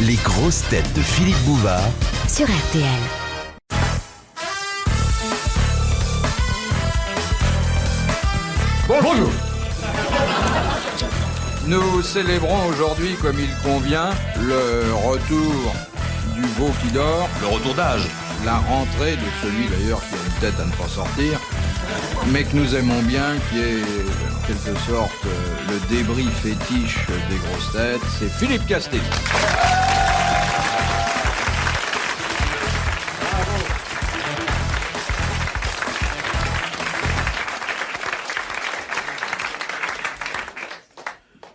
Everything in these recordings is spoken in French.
Les grosses têtes de Philippe Bouvard sur RTL. Bonjour. Nous célébrons aujourd'hui, comme il convient, le retour du veau qui dort. Le retour d'âge. La rentrée de celui d'ailleurs qui a une tête à ne pas sortir, mais que nous aimons bien, qui est en quelque sorte le débris fétiche des grosses têtes, c'est Philippe Castelli.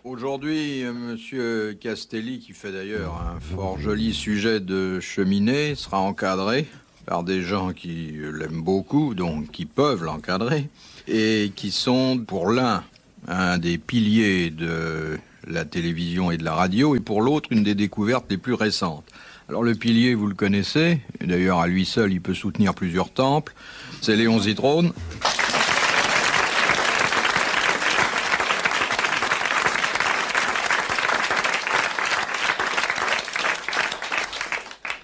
Aujourd'hui, Monsieur Castelli, qui fait d'ailleurs un fort joli sujet de cheminée, sera encadré par des gens qui l'aiment beaucoup, donc qui peuvent l'encadrer, et qui sont, pour l'un, un des piliers de la télévision et de la radio, et pour l'autre, une des découvertes les plus récentes. Alors le pilier, vous le connaissez, et d'ailleurs à lui seul, il peut soutenir plusieurs temples, c'est Léon Zitrone.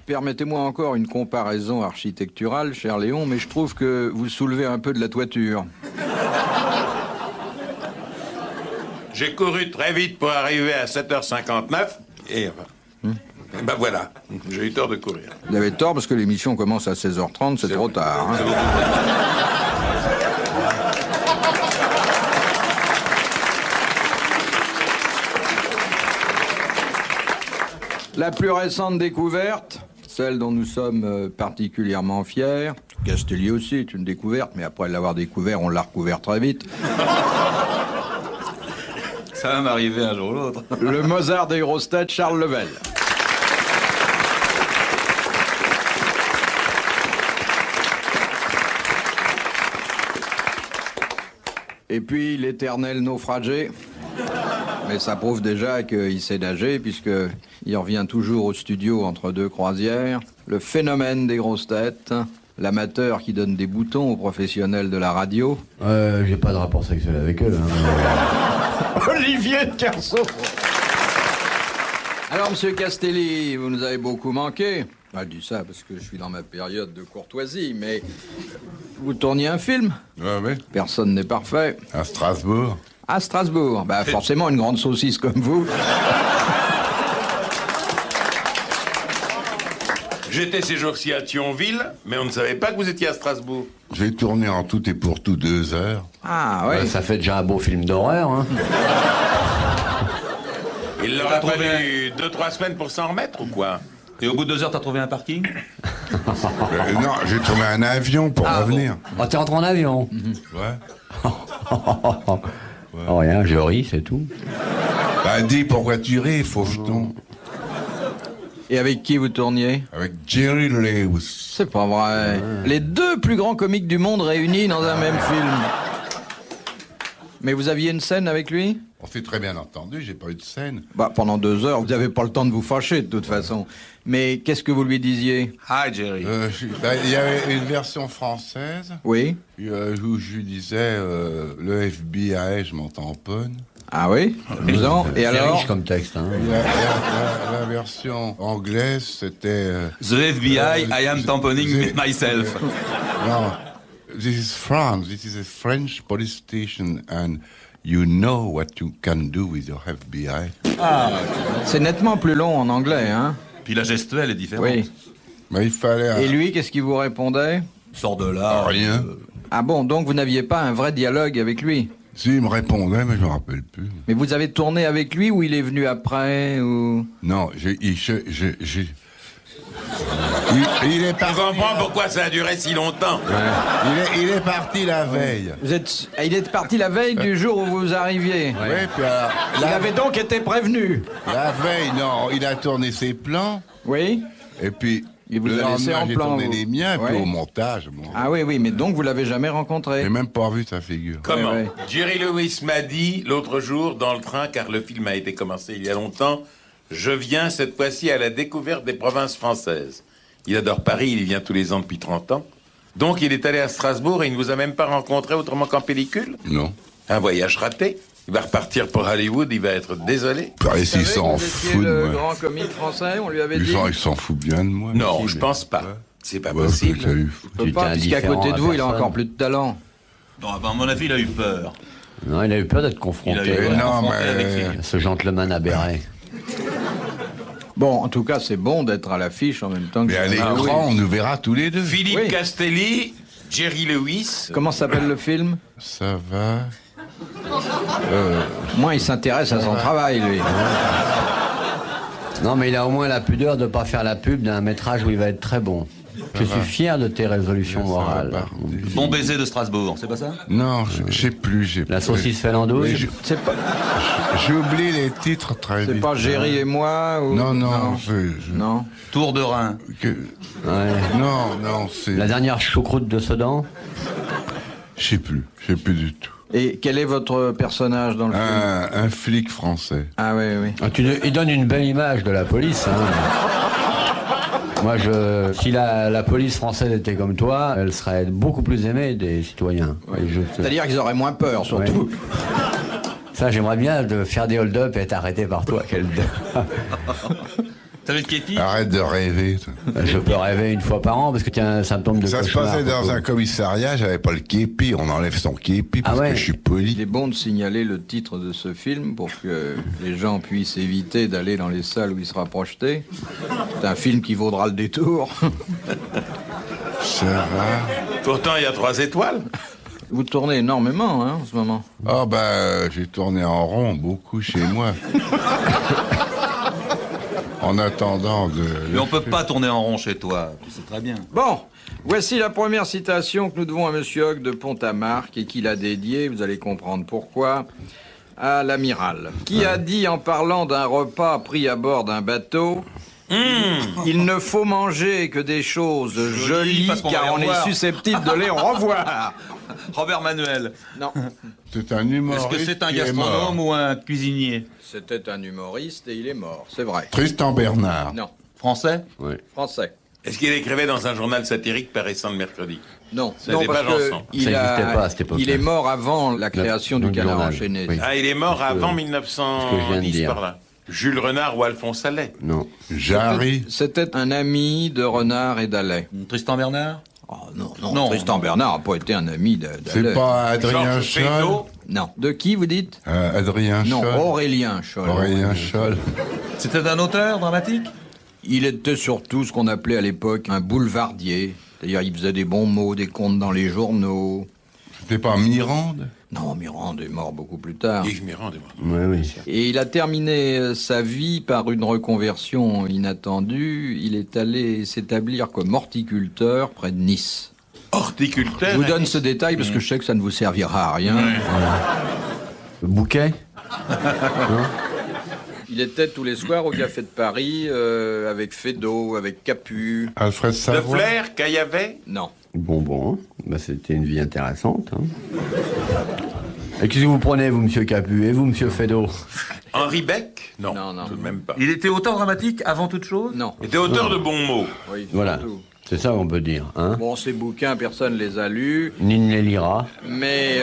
Permettez-moi encore une comparaison architecturale, cher Léon, mais je trouve que vous soulevez un peu de la toiture. J'ai couru très vite pour arriver à 7h59 et ben voilà, j'ai eu tort de courir. Vous avez tort parce que l'émission commence à 16h30, c'est trop tard. Hein. La plus récente découverte, celle dont nous sommes particulièrement fiers, Castelli aussi est une découverte, mais après l'avoir découvert, on l'a recouvert très vite. Ça va m'arriver un jour ou l'autre. Le Mozart des grosses têtes, Charles Level. Et puis l'éternel naufragé. Mais ça prouve déjà qu'il sait nager, puisqu'il revient toujours au studio entre deux croisières. Le phénomène des grosses têtes, l'amateur qui donne des boutons aux professionnels de la radio. J'ai pas de rapport sexuel avec eux. Hein. Olivier de Kersauzon. Alors, monsieur Castelli, vous nous avez beaucoup manqué. Je dis ça parce que je suis dans ma période de courtoisie, mais vous tourniez un film. Oui. Personne n'est parfait. À Strasbourg. À Strasbourg. Bah, forcément, une grande saucisse comme vous. J'étais ces jours-ci à Thionville, mais on ne savait pas que vous étiez à Strasbourg. J'ai tourné en tout et pour tout 2 heures. Ah, ouais. Ça fait déjà un beau film d'horreur. Hein. Il leur a fallu 2-3 semaines pour s'en remettre ou quoi? Et au bout de 2 heures, t'as trouvé un parking? Non, j'ai trouvé un avion pour revenir. Oh, t'es rentré en avion? Ouais. Oh, rien, je ris, c'est tout. Bah, dis pourquoi tu ris, faucheton. Et avec qui vous tourniez? Avec Jerry Lewis. C'est pas vrai. Les deux plus grands comiques du monde réunis dans un même film. Mais vous aviez une scène avec lui? On s'est très bien entendu, j'ai pas eu de scène. Bah, pendant 2 heures, vous n'avez pas le temps de vous fâcher, de toute façon. Mais qu'est-ce que vous lui disiez? Hi, Jerry. Il y avait une version française. Oui. Où je lui disais, le FBI, je m'en tamponne. Ah oui? Amusant. Et C'est alors? riche comme texte. Hein. La version anglaise, c'était... The FBI, I am tamponing myself. Non, this is France. This is a French police station, and you know what you can do with your FBI. Ah, c'est nettement plus long en anglais, hein? Puis la gestuelle est différente. Oui. Mais il fallait... Et lui, qu'est-ce qu'il vous répondait? Sors de là. Rien. Ah bon, donc vous n'aviez pas un vrai dialogue avec lui? Si, il me répondait, mais je me rappelle plus. Mais vous avez tourné avec lui ou il est venu après ou... Non, il est Je parti. comprends pourquoi ça a duré si longtemps. Il est parti la veille. Il est parti la veille du jour où vous arriviez. Oui, puis alors, Il avait donc été prévenu. la veille, non, il a tourné ses plans, Oui? et puis Il vous le a laissé lendemain, en j'ai plan, tourné vous. les miens, et puis Ouais. au montage, bon, Ah oui, mais donc vous l'avez jamais rencontré? j'ai même pas vu sa figure. Comment? Ouais. Jerry Lewis m'a dit l'autre jour dans le train, car le film a été commencé il y a longtemps, je viens cette fois-ci à la découverte des provinces françaises. Il adore Paris, il y vient tous les ans depuis 30 ans. Donc il est allé à Strasbourg et il ne vous a même pas rencontré autrement qu'en pellicule? Non. Un voyage raté. Il va repartir pour Hollywood, il va être désolé. Bah, et Vous s'il savez s'en que vous étiez fout de le moi. grand comique français, on lui avait dit. Il s'en fout bien de moi. Non, Si, je mais- pense pas. C'est pas Ouais, possible. peut-être, Il peut Tu pas, t'es puisqu'à indifférent côté de à vous, il a personne. encore plus de talent. Non, à mon avis, il a eu peur. Non, il a eu peur d'être Il a confronté eu peur d'être non, confronté mais- avec Philippe. à ce gentleman aberré. Bon, en tout cas, c'est bon d'être à l'affiche en même temps que Mais à Jerry Lewis. l'écran, on nous verra tous les deux. Philippe Oui. Castelli, Jerry Lewis. Comment s'appelle le film? Ça va. Moi, il s'intéresse à son travail, lui. Non, mais il a au moins la pudeur de ne pas faire la pub d'un métrage où il va être très bon. Je suis fier de tes résolutions morales. Bon baiser de Strasbourg, c'est pas ça? Non, je sais plus. La saucisse fait l'andouille. C'est pas, J'ai oublié les titres très c'est vite. pas Jerry et moi ou... Non, non, Non. Tour de Rhin. Ouais. non, c'est. La dernière choucroute de Sedan. Je sais plus du tout. Et quel est votre personnage dans le film? Un flic français. Ah oui, oui. Ah, il donne une belle image de la police. Moi, si la police française était comme toi, elle serait beaucoup plus aimée des citoyens. Et C'est-à-dire qu'ils auraient moins peur, surtout. Ouais. Ça, j'aimerais bien de faire des hold-up et être arrêté par toi. Ça va être Képi? Arrête de rêver. toi. Je peux rêver une fois par an parce que tu as un symptôme de Ça se cauchemar. passait dans un commissariat, j'avais pas le képi. On enlève son képi parce Ah ouais. que je suis Il poli. est bon de signaler le titre de ce film pour que les gens puissent éviter d'aller dans les salles où il sera projeté. C'est un film qui vaudra le détour. Ça va. Pourtant, il y a 3 étoiles. Vous tournez énormément hein, en ce moment. Oh j'ai tourné en rond beaucoup chez moi. En attendant de. Mais on peut pas tourner en rond chez toi, tu sais très bien. Bon, voici la première citation que nous devons à Monsieur Hogg de Pont-à-Marc et qu'il a dédiée, vous allez comprendre pourquoi, à l'amiral, qui a dit en parlant d'un repas pris à bord d'un bateau, il ne faut manger que des choses jolies parce qu'on va car les on est revoir. susceptible de les revoir. Robert Manuel. Non, C'est un humoriste. Est-ce que c'est un qui est mort. gastronome ou un cuisinier? c'était un humoriste et il est mort, c'est vrai. Tristan Bernard. Non, Français? français. Est-ce qu'il écrivait dans un journal satirique paraissant le mercredi? Non, Ça non des parce pages que ensemble. il, Ça n'existait pas à cette époque-là. il est mort avant la création du notre canard journal. enchaîné. Oui. Ah, il est mort avant ce que je viens de 1910 dire. par là. Jules Renard ou Alphonse Allais. Non. Jarry. C'était un ami de Renard et d'Allais. Tristan Bernard? Oh, non, non, Non. Tristan Bernard n'a pas été un ami d'Allais. C'est pas Adrien Georges Scholl. Feydeau. Non. De qui vous dites? Adrien Non, Scholl. Aurélien Scholl. Aurélien Scholl. C'était un auteur dramatique? Il était surtout ce qu'on appelait à l'époque un boulevardier. C'est-à-dire, il faisait des bons mots, des contes dans les journaux. C'était pas Mirande. Non, Mirande est mort beaucoup plus tard. Yves Mirand, est mort. Oui, oui. Et il a terminé sa vie par une reconversion inattendue. Il est allé s'établir comme horticulteur près de Nice. Horticulteur. Je vous donne ce détail parce que je sais que ça ne vous servira à rien. Le bouquet. Il était tous les soirs au Café de Paris avec Feydeau, avec Capu. Alfred Le Savoie. Flair, Caillavet. Non. Bon. Bah, c'était une vie intéressante. Hein. Et qu'est-ce que vous prenez, vous, monsieur Capu? Et vous, monsieur Feydeau? Henri Beck. Non, Non, non. tout de même pas. Il était auteur dramatique avant toute chose? Non. Il était auteur de bons mots. Oui, Voilà. surtout. C'est ça qu'on peut dire. Hein. Bon, ces bouquins, personne ne les a lus, Nin les lira. mais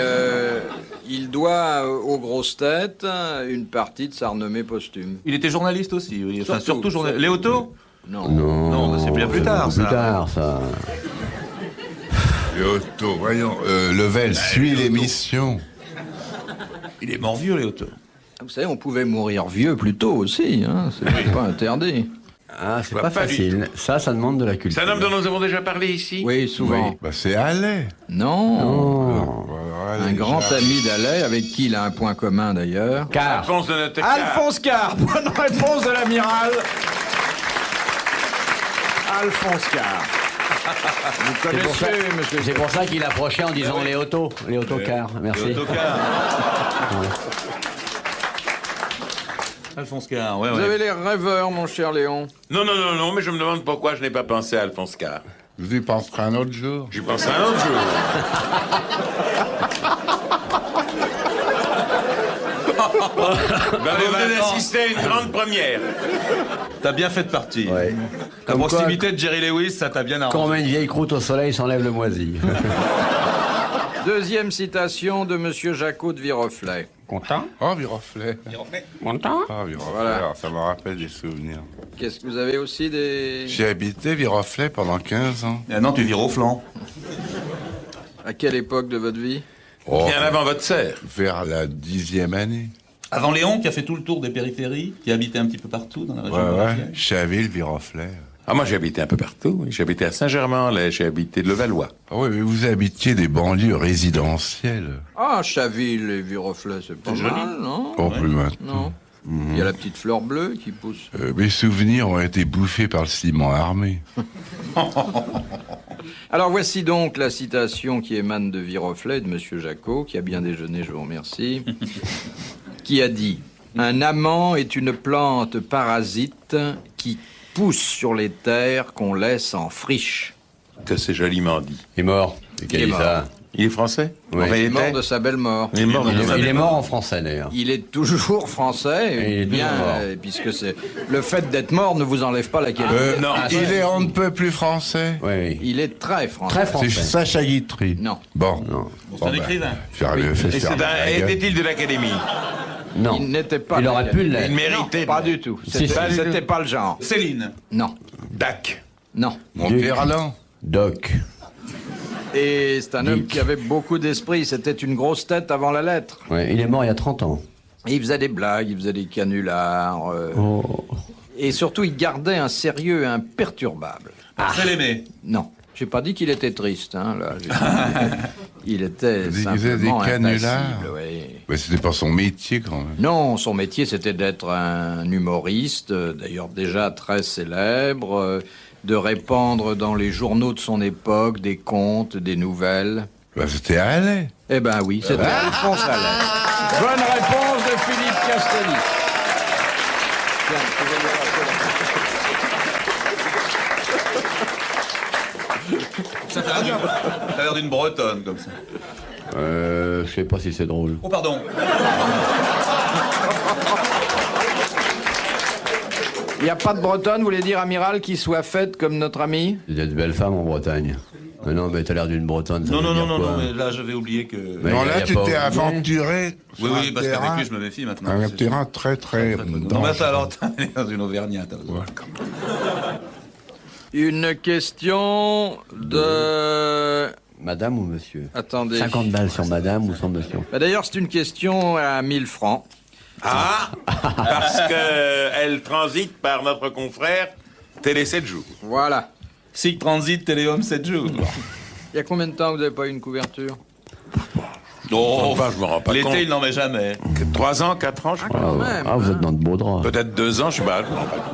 il doit aux grosses têtes une partie de sa renommée posthume. Il était journaliste aussi, oui. Enfin, Surtout, surtout journaliste. surtout. Léoto? Non. Non, mais c'est bien plus tard, beaucoup ça. Plus tard, ça. Et Otto, voyons. Level suit l'émission. Il est mort vieux, Léoto. Vous savez, on pouvait mourir vieux plus tôt aussi, hein, c'est pas interdit. Ah, c'est vois pas pas du facile. Ça demande de la culture. C'est un homme dont nous avons déjà parlé ici. Oui, souvent. Bah, c'est Allais. Non. Oh. Voilà, Un les grand gens. ami d'Allais, avec qui il a un point commun d'ailleurs. Car. Alphonse de Notecar. Alphonse Carr, bonne réponse de l'amiral. Alphonse Carr. Vous connaissez, monsieur. C'est pour ça qu'il approchait en disant les autos. Les autocars. Merci. Léoto Carr. Alphonse Carr, ouais, Vous ouais. avez les rêveurs, mon cher Léon. Non, mais je me demande pourquoi je n'ai pas pensé à Alphonse Carr. Vous y penserez un autre jour. J'y pense un autre jour. Vous venez d'assister à une grande première. T'as bien fait de partir. Ouais. La Comme proximité de Jerry Lewis, ça t'a bien Quand on arrangé. met une vieille croûte au soleil, s'enlève le moisi. Deuxième citation de Monsieur Jacot de Viroflay. Content? Oh, Viroflay. Content? Ah, Viroflay, Voilà. alors, ça me rappelle des souvenirs. Qu'est-ce que vous avez aussi des... J'ai habité Viroflay pendant 15 ans. Maintenant, tu vires au flanc. À quelle époque de votre vie? Oh, Bien avant votre serre. vers la 10e année. Avant Léon, qui a fait tout le tour des périphéries, qui habitait un petit peu partout dans la région Ouais, parisienne. ouais. Chaville, Viroflay. Ah, moi, j'ai habité un peu partout. Oui. J'ai habité à Saint-Germain-en-Laye, j'ai habité Levallois. Ah oui, mais vous habitiez des banlieues résidentielles. Ah, Chaville et Viroflay, c'est pas mal, non? Oh, plus maintenant. Non. Il y a la petite fleur bleue qui pousse. Mes souvenirs ont été bouffés par le ciment armé. Alors voici donc la citation qui émane de Viroflay, de Monsieur Jacot, qui a bien déjeuné, je vous remercie, qui a dit « Un amant est une plante parasite qui pousse sur les terres qu'on laisse en friche. Que c'est joliment dit. Il est mort. Il est mort. Il est français? Oui. Enfin, Il est mort était. de sa belle mort. Il est mort de sa Il belle est mort. mort en français, d'ailleurs. Il est toujours français, Et il est bien, toujours mort. puisque c'est le fait d'être mort ne vous enlève pas la qualité. Non. Il est on ne peut plus français. Oui, oui. Il est très français. Très C'est français. Sacha Guitry. Non. Bon. Non. C'est un écrivain. J'aurais fait Et faire c'est la gueule. était-il de l'Académie? Non. Il n'était pas. Il aurait pu Il l'être. méritait. Pas du tout. Si, C'était si. c'était pas le genre. Céline. Non. Dac. Non. Monterland. Doc. Et c'est un homme Dick. qui avait beaucoup d'esprit. C'était une grosse tête avant la lettre. Ouais, il est mort il y a 30 ans. Et il faisait des blagues, il faisait des canulars. Oh. Et surtout, il gardait un sérieux imperturbable. Marcel Aimé. Non. J'ai pas dit qu'il était triste, hein, là. J'ai dit- il était Vous disiez simplement des canulars. impassible, oui. Mais c'était pas son métier quand même. Non, son métier, c'était d'être un humoriste, d'ailleurs déjà très célèbre, de répandre dans les journaux de son époque des contes, des nouvelles. Bah, c'était à Alais. Eh ben oui, c'était Alphonse Allais. Bonne réponse de Philippe Castelli. Tiens, tu veux lui rappeler Ça a l'air d'une bretonne, comme ça. Je sais pas si c'est drôle. Oh, pardon. Il n'y a pas de Bretonne, vous voulez dire, amiral, qui soit faite comme notre ami? Il y a de belles femmes en Bretagne. Mais non, mais t'as l'air d'une Bretonne. ça Non, veut non, dire non, non, quoi non, mais là, j'avais oublié que... Mais Non, y là, a tu pas t'es oublié. aventuré. Oui, sur oui, un parce terrain- qu'avec lui, je me méfie maintenant. Un C'est- terrain très, très. Non, mais ça, alors, t'es dans une Auvergnate. alors. Une question de... Madame ou monsieur? Attendez. 50 balles sur madame ou sur monsieur? Bah, d'ailleurs, c'est une question à 1000 francs. Ah, parce qu'elle transite par notre confrère Télé 7 jours. Voilà. Sig Transit Téléhomme 7 jours. Il y a combien de temps que vous n'avez pas eu une couverture? Oh, je me rends pas compte. L'été, il n'en met jamais. 3 ans, 4 ans, je crois. Quand même, Ah, vous hein. êtes dans de beaux draps. Peut-être 2 ans, je sais pas. Je me rends pas compte.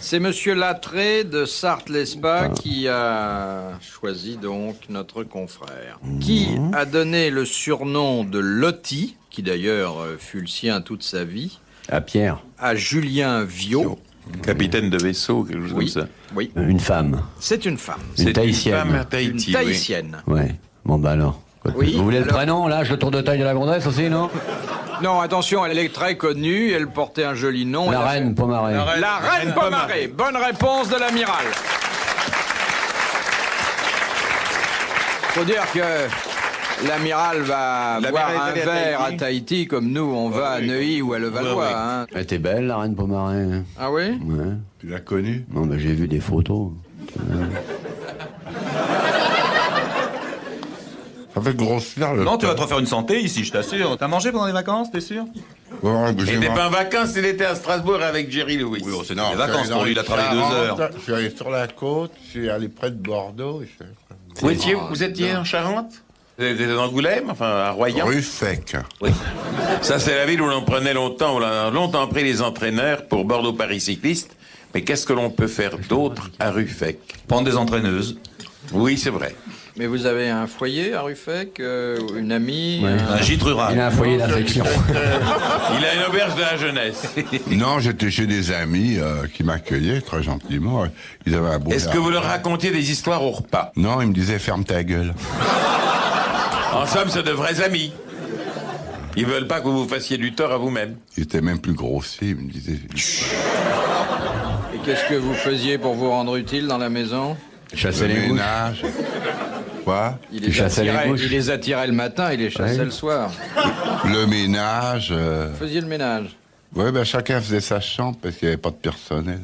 C'est Monsieur Latré de Sarthe-l'Espa qui a choisi donc notre confrère. Qui a donné le surnom de Lotti, qui d'ailleurs fut le sien toute sa vie, À Pierre. à Julien Viau. Capitaine de vaisseau, quelque chose Oui, comme ça. oui. Une femme. C'est une femme. Une tahitienne. femme à Tahiti, Une oui. tahitienne. Ouais. Bon, bah alors. Oui, Vous voulez le alors- prénom, là? Le tour de taille de la grandesse aussi, non? Non, attention, elle est très connue, elle portait un joli nom. La Elle a reine Pomaré. fait- La reine Pomaré. Bonne réponse de l'amiral. Faut dire que l'amiral va L'amiral boire est un allé à verre à Tahiti. Tahiti comme nous, on va à Neuilly ou à Levallois. Ouais, ouais. Hein. Elle était belle, la reine Pomaré. Ah oui? Ouais. Tu l'as connu? Non, mais j'ai vu des photos. Ça fait grossir le. Non, tu vas te refaire une santé ici, je t'assure. T'as mangé pendant les vacances, t'es sûr? Ouais, Il n'était pas en vacances, il était à Strasbourg avec Jerry Lewis. Oui, oh, c'était des vacances pour lui, il a travaillé 2 heures. Je suis allé sur la côte, je suis allé près de Bordeaux. Vous étiez en Charente? Vous étiez dans Angoulême, enfin à Royan? Ruffec. Oui. Ça, c'est la ville où l'on prenait longtemps, où l'on a longtemps pris les entraîneurs pour Bordeaux-Paris cycliste. Mais qu'est-ce que l'on peut faire d'autre à Ruffec? Prendre des entraîneuses. Oui, c'est vrai. Mais vous avez un foyer à Ruffec, une amie Ouais. Un gîte Il rural. a un foyer d'affection. Il a une auberge de la jeunesse. Non, j'étais chez des amis qui m'accueillaient très gentiment. Ils avaient un beau. Est-ce que vous leur racontiez des histoires au repas? Non, ils me disaient ferme ta gueule. En somme, c'est de vrais amis. Ils veulent pas que vous vous fassiez du tort à vous-même. Ils étaient même plus grossiers, ils me disaient. Et qu'est-ce que vous faisiez pour vous rendre utile dans la maison? Chasser Le les mouches. ménage. Quoi? Tu chassais les mouches. Il les attirait le matin, il les chassait Ouais. le soir. Le ménage. Vous faisiez le ménage. Ouais, ben chacun faisait sa chambre parce qu'il n'y avait pas de personnel.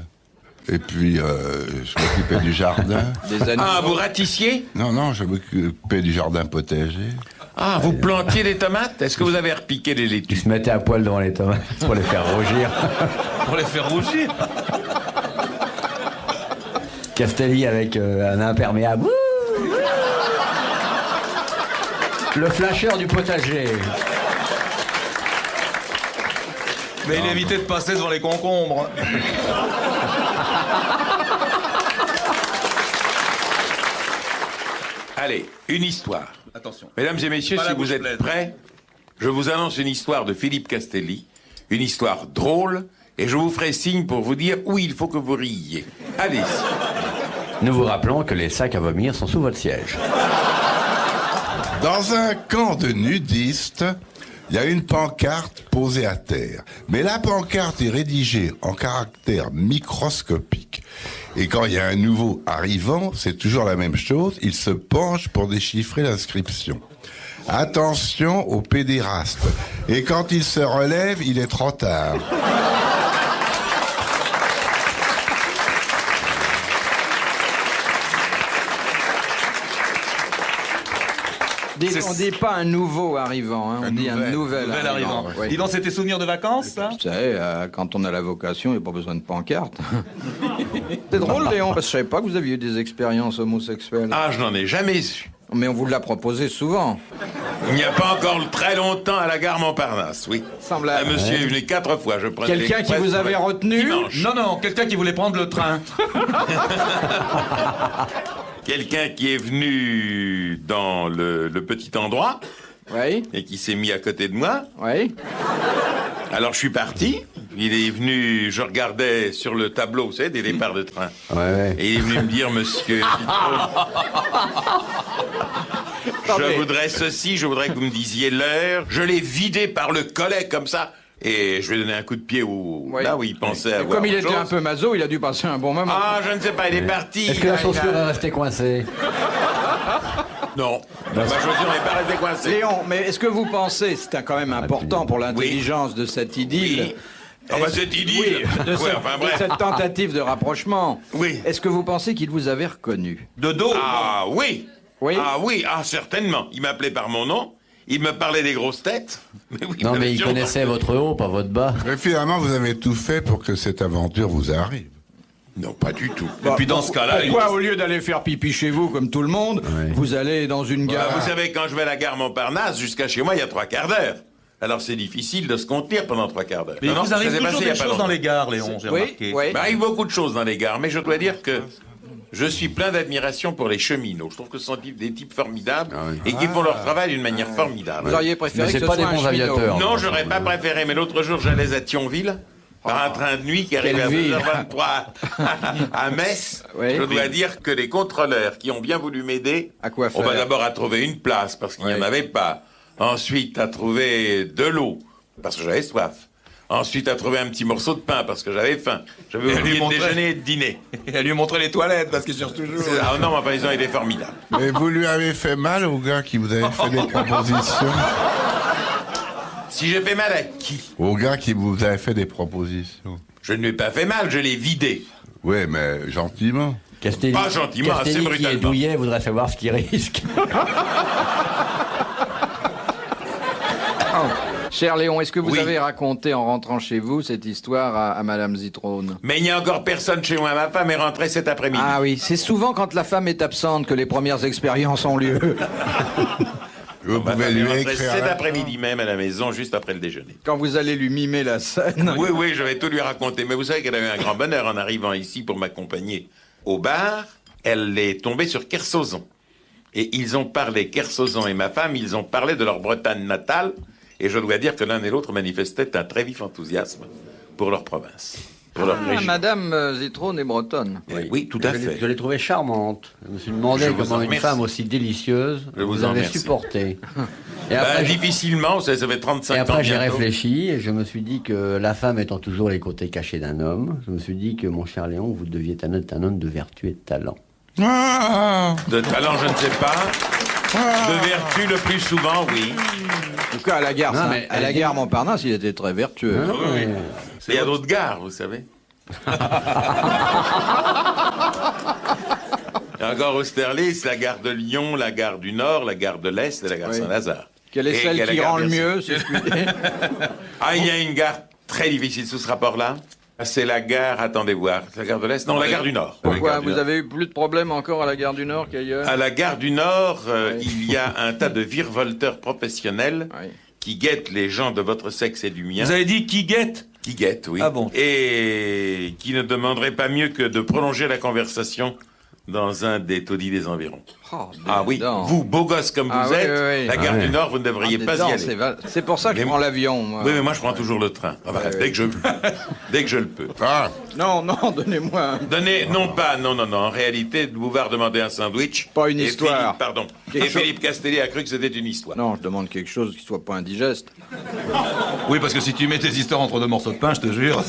Et puis, je m'occupais du jardin. Des animaux. Ah, vous râtissiez? Non, je m'occupais du jardin potager. Ah, vous plantiez des tomates? Est-ce que vous avez repiqué des Tu laitues? se mettais à poil devant les tomates pour les faire rougir. Pour les faire rougir. Castelli avec un imperméable. Ouh. Le flasheur du potager. Mais il évitait de passer devant les concombres. Allez, une histoire. Attention. Mesdames et messieurs, Pas si la vous bouche êtes pleine. prêts, je vous annonce une histoire de Philippe Castelli, une histoire drôle, et je vous ferai signe pour vous dire où il faut que vous riez. Allez-y. Nous vous rappelons que les sacs à vomir sont sous votre siège. Dans un camp de nudistes, il y a une pancarte posée à terre. Mais la pancarte est rédigée en caractères microscopiques. Et quand il y a un nouveau arrivant, c'est toujours la même chose. Il se penche pour déchiffrer l'inscription. Attention aux pédérastes. Et quand il se relève, il est trop tard. On dit pas un nouveau arrivant, hein, on dit un nouvel arrivant. Oui. Dis donc, c'était souvenir de vacances, ça? Vous savez, quand on a la vocation, il n'y a pas besoin de pancarte. C'est drôle, Léon, parce que je savais pas que vous aviez eu des expériences homosexuelles. Ah, je n'en ai jamais eu. Mais on vous l'a proposé souvent. Il n'y a pas encore très longtemps à la gare Montparnasse, oui. Semblable. Un monsieur est venu 4 fois. Je prenais Quelqu'un qui l'express vous pour avait être retenu? dimanche. Non, quelqu'un qui voulait prendre le train. Quelqu'un qui est venu dans le petit endroit Oui, et qui s'est mis à côté de moi. oui. Alors je suis parti. Il est venu, je regardais sur le tableau, vous savez, des départs de train. Ouais. Et il est venu me dire, monsieur, je voudrais ceci, je voudrais que vous me disiez l'heure. Je l'ai vidé par le collet comme ça. Et je lui ai donné un coup de pied Oui. là où il pensait Et avoir comme il autre était un chose. peu maso, il a dû passer un bon moment. Ah, je ne sais pas, il est parti. Est-ce que la Il a- chaussure est restée coincée? Non, ma chaussure n'est pas restée coincée. Léon, mais est-ce que vous pensez, c'est quand même important pour l'intelligence de cette idylle, Oui. Enfin, cette idylle. oui, de, Ouais, cette, enfin, de bref. cette tentative de rapprochement, Oui. est-ce que vous pensez qu'il vous avait reconnu? De dos. Ah oui. Oui. Ah oui, ah certainement. Il m'appelait par mon nom. Il me parlait des grosses têtes. Mais oui, Non, bien mais il sûr. connaissait votre haut, pas votre bas. Mais finalement, vous avez tout fait pour que cette aventure vous arrive. Non, pas du tout. Et puis dans ce cas-là, Pourquoi, au lieu d'aller faire pipi chez vous comme tout le monde, Ouais. vous allez dans une Bah, gare? vous savez, quand je vais à la gare Montparnasse, jusqu'à chez moi, il y a 3 quarts d'heure. Alors c'est difficile de se contenir pendant 3 quarts d'heure. mais il Non, vous ça arrive s'est toujours passé il y a des pas choses dans longtemps. les gares, Léon, j'ai Oui, remarqué. oui. Il m'arrive beaucoup de choses dans les gares, mais je dois dire que je suis plein d'admiration pour les cheminots. Je trouve que ce sont des types formidables Ah oui. et qui font leur travail d'une manière formidable. Vous auriez préféré Mais que c'est ce pas soit des un bons cheminot. aviateurs. Non, j'aurais pas préféré, mais l'autre jour, j'allais à Thionville par un train de nuit qui arrivait à Quelle ville 2h23 à Metz. Oui. Je dois dire que les contrôleurs qui ont bien voulu m'aider, À quoi on va faire? d'abord à trouver une place parce qu'il n'y Oui. en avait pas. Ensuite, à trouver de l'eau parce que j'avais soif. Ensuite, à trouver un petit morceau de pain parce que j'avais faim. J'avais Et à lui oublié de montrer. déjeuner et de dîner. Et à lui montrer les toilettes, parce qu'il cherche toujours. Ah non, mais enfin, ils ont été formidables. Et vous lui avez fait mal au gars qui vous avait fait des propositions? Si j'ai fait mal à qui? Au gars qui vous avait fait des propositions. Je ne lui ai pas fait mal, je l'ai vidé. Oui, mais gentiment. Castelli, Pas gentiment, assez Castelli qui est brutalement. douillet voudrait savoir ce qu'il risque. Cher Léon, est-ce que vous Oui. avez raconté en rentrant chez vous cette histoire à Madame Zitrone? Mais il n'y a encore personne chez moi. Ma femme est rentrée cet après-midi. Ah oui, c'est souvent quand la femme est absente que les premières expériences ont lieu. Vous Ma pouvez femme est lui rentrée écrire. cet après-midi même à la maison, juste après le déjeuner. Quand vous allez lui mimer la scène. Oui, oui, je vais tout lui raconter. Mais vous savez qu'elle a eu un grand bonheur en arrivant ici pour m'accompagner au bar. Elle est tombée sur Kersozon. Et ils ont parlé, Kersozon et ma femme, ils ont parlé de leur Bretagne natale. Et je dois dire que l'un et l'autre manifestaient un très vif enthousiasme pour leur province, pour leur Ah, région. Madame Zitrone est bretonne. Oui, tout à fait. Je l'ai trouvée charmante. Je me suis demandé Je vous comment en une remercie. femme aussi délicieuse Je vous vous en avez remercie. supporté. Et Bah, après, difficilement, ça fait 35 et ans après j'ai bientôt. réfléchi et je me suis dit que la femme étant toujours les côtés cachés d'un homme, je me suis dit que mon cher Léon, vous deviez être un homme de vertu et de talent. De talent, je ne sais pas. De vertu, le plus souvent, oui. En tout cas, à la gare, Non, mais à la gare Montparnasse, il était très vertueux. Hein, Oui. Il y a d'autres gares, vous savez. Il y a encore Austerlitz, la gare de Lyon, la gare du Nord, la gare de l'Est et la gare Oui. Saint-Lazare. Quelle est Et celle il y a la qui gare rend le Bercy. mieux, si je puis dire? Ah, il y a une gare très difficile sous ce rapport-là. C'est la gare, attendez voir, la gare de l'Est. Non, la gare du Nord. Pourquoi? Vous avez eu plus de problèmes encore à la gare du Nord qu'ailleurs? À la gare du Nord, Oui. il y a un tas de virevolteurs professionnels Oui. qui guettent les gens de votre sexe et du mien. Vous avez dit qui guette? Qui guettent, oui. Ah bon. Et qui ne demanderaient pas mieux que de prolonger la conversation dans un des taudis des environs. Oh, Ah oui, dedans. vous, beau gosse comme Ah vous oui, êtes, oui, oui. la gare Ah du oui. Nord, vous ne Ah, devriez pas dedans, y aller. c'est pour ça que Mais je prends l'avion, moi. Oui, mais moi je prends toujours le train. Ah, voilà, Ouais, dès que je Non, donnez-moi un... Donnez, non, en réalité, le Bouvard demandait un sandwich. Pas une et histoire. Philippe, pardon. Quelque Et chose- Philippe Castelli a cru que c'était une histoire. Non, je demande quelque chose qui soit pas indigeste. Oui, parce que si tu mets tes histoires entre deux morceaux de pain, je te jure.